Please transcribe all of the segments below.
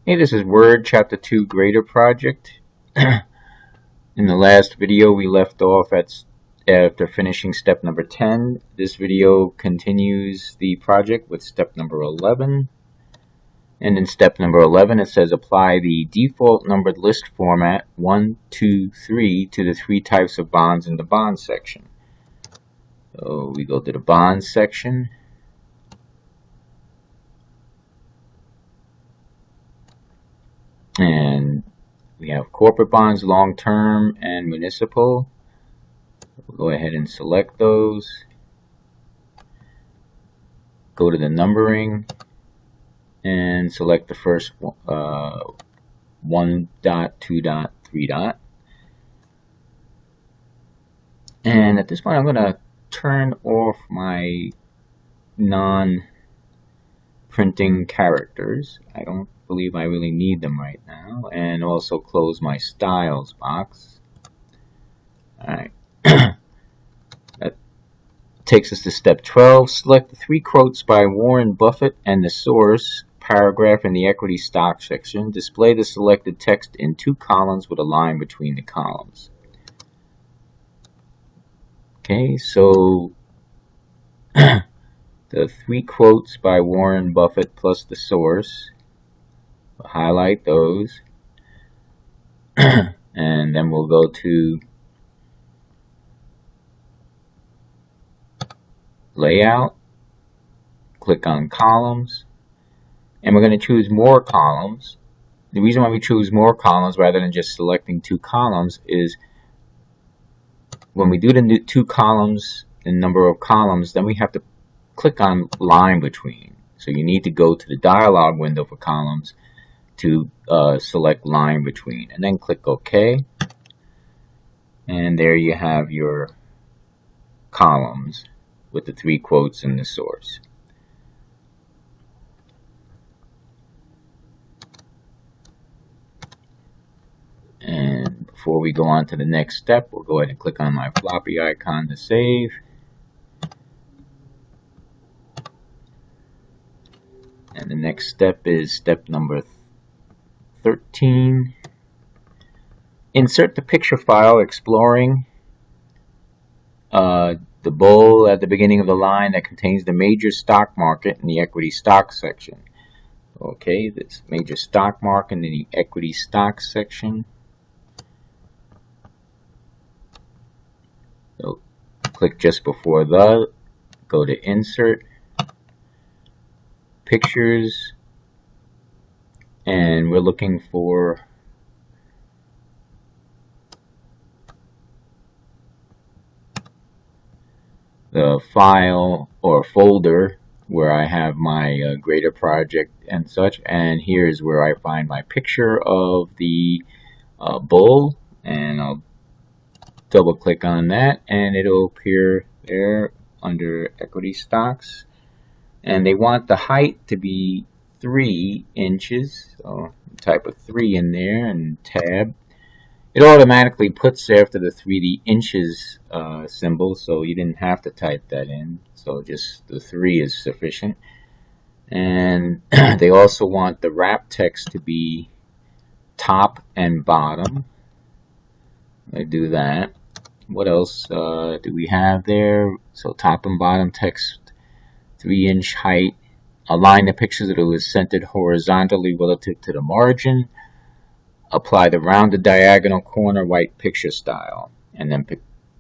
Hey, this is Word Chapter 2 Grader Project. In the last video, we left off after finishing step number 10. This video continues the project with step number 11. And in step number 11, it says apply the default numbered list format 1, 2, 3 to the three types of bonds in the bond section. So we go to the bond section. And we have corporate bonds, long-term, and municipal. We'll go ahead and select those. Go to the numbering and select the first 1 dot, 2 dot, 3 dot. And at this point, I'm going to turn off my non-printing characters. I don't believe I really need them right now, and also close my styles box. Alright, that takes us to step 12. Select the three quotes by Warren Buffett and the source paragraph in the equity stock section. Display the selected text in two columns with a line between the columns. Okay, so the three quotes by Warren Buffett plus the source. We'll highlight those. And then we'll go to layout, click on columns, and we're going to choose more columns. The reason why we choose more columns rather than just selecting two columns is when we do the two columns, the number of columns, then we have to click on line between. So you need to go to the dialog window for columns to select line between, and then click OK. And there you have your columns with the three quotes and the source. And before we go on to the next step, we'll go ahead and click on my floppy icon to save. And the next step is step number 13. Insert the picture file exploring the bull at the beginning of the line that contains the major stock market in the equity stock section. Okay, this major stock market in the equity stock section. So click just before the, go to insert, pictures, and we're looking for the file or folder where I have my grader project and such, and here's where I find my picture of the bull, and I'll double click on that and it'll appear there under equity stocks. And they want the height to be 3 inches, so type a 3 in there and tab. It automatically puts after the 3 the inches symbol, so you didn't have to type that in, so just the 3 is sufficient. And they also want the wrap text to be top and bottom. I do that. What else do we have there? So top and bottom text, 3-inch height. Align the picture so that it is centered horizontally relative to the margin. Apply the rounded diagonal corner white picture style, and then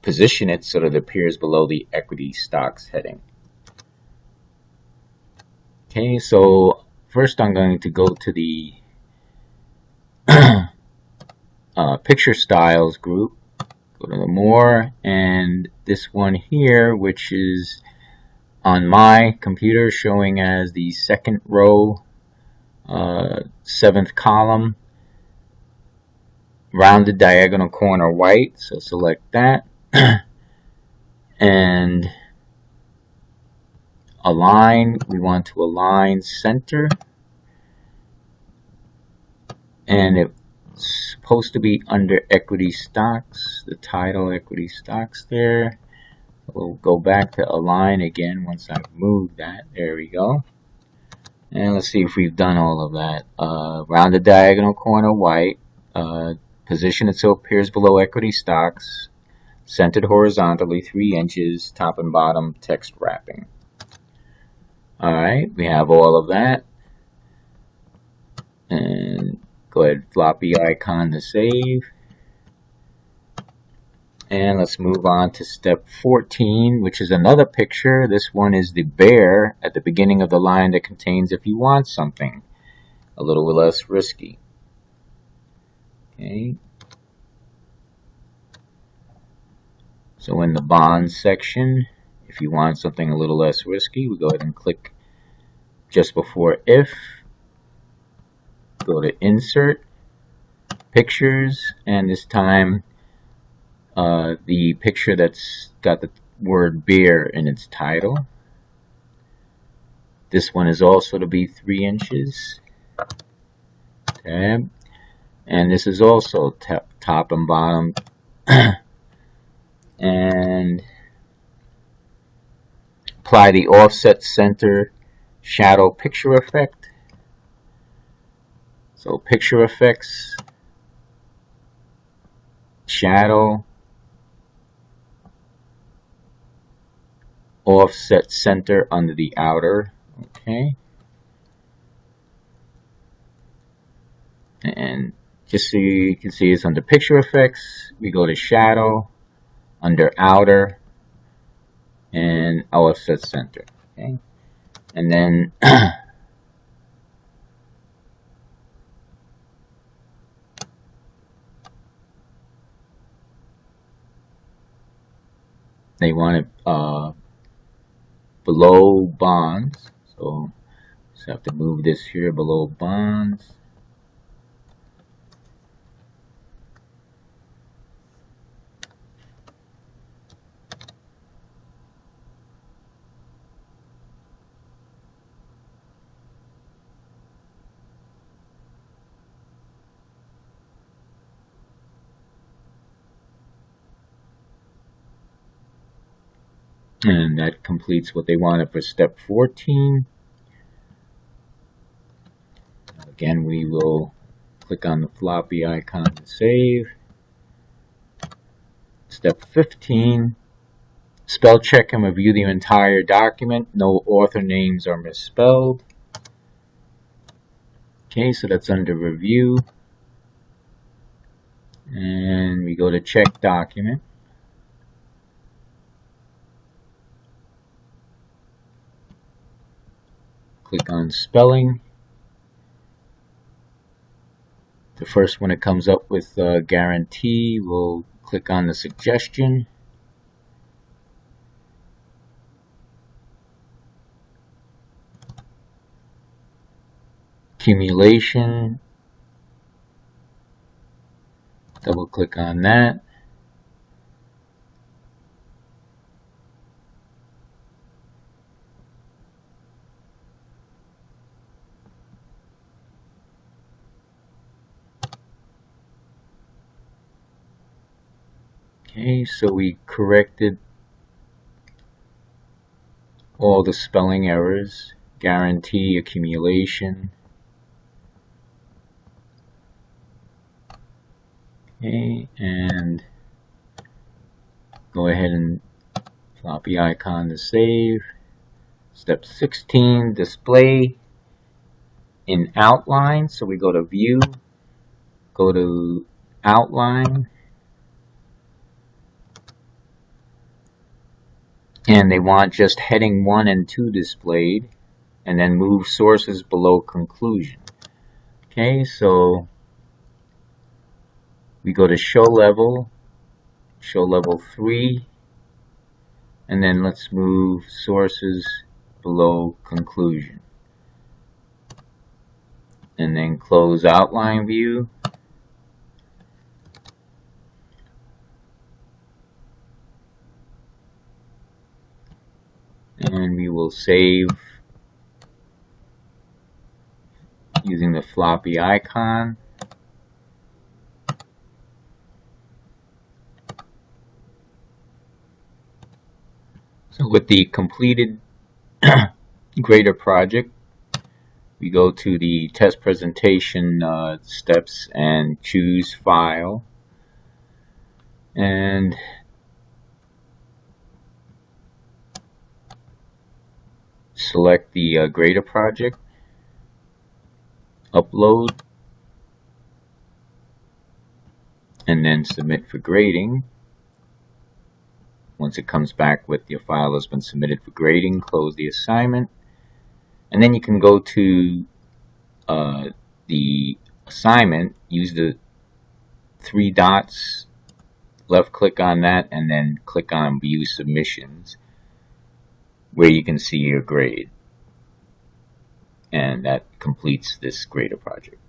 position it so that it appears below the equity stocks heading. Okay, so first I'm going to go to the picture styles group. Go to the more, and this one here, which is on my computer showing as the second row, 7th column, rounded diagonal corner white, so select that. And align, we want to align center, and it's supposed to be under equity stocks, the title equity stocks there. We'll go back to align again once I've moved that. There we go. And let's see if we've done all of that. Round the diagonal corner white. Position it so it appears below equity stocks. Centered horizontally 3 inches. Top and bottom text wrapping. Alright, we have all of that. And go ahead, floppy icon to save. And let's move on to step 14, which is another picture. This one is the bear at the beginning of the line that contains if you want something. A little less risky. Okay. So in the bonds section, if you want something a little less risky, we go ahead and click just before if. Go to insert, pictures, and this time the picture that's got the word bear in its title. This one is also to be 3 inches. Tab. And this is also top and bottom. And apply the offset center shadow picture effect. So picture effects, shadow, offset center under the outer. Okay. And just so you can see, it's under picture effects. We go to shadow, under outer, and offset center. Okay. And then they want it below bonds. So just have to move this here below bonds. And that completes what they wanted for step 14. Again, we will click on the floppy icon to save. Step 15, spell check and review the entire document. No author names are misspelled. Okay, so that's under review. And we go to check document. Click on spelling. The first one that comes up with guarantee, we'll click on the suggestion. Accumulation. Double click on that. Okay, so we corrected all the spelling errors. Guarantee, accumulation. Okay, and go ahead and floppy icon to save. Step 16, display in outline. So we go to view, go to outline, and they want just heading 1 and 2 displayed, and then move sources below conclusion. Okay, so we go to show level 3, and then let's move sources below conclusion. And then close outline view. And we will save using the floppy icon. So with the completed grader project, we go to the test presentation steps and choose File, and select the grader project, upload, and then submit for grading. Once it comes back with your file has been submitted for grading, close the assignment, and then you can go to the assignment, use the three dots, left click on that, and then click on View Submissions, where you can see your grade. And that completes this grader project.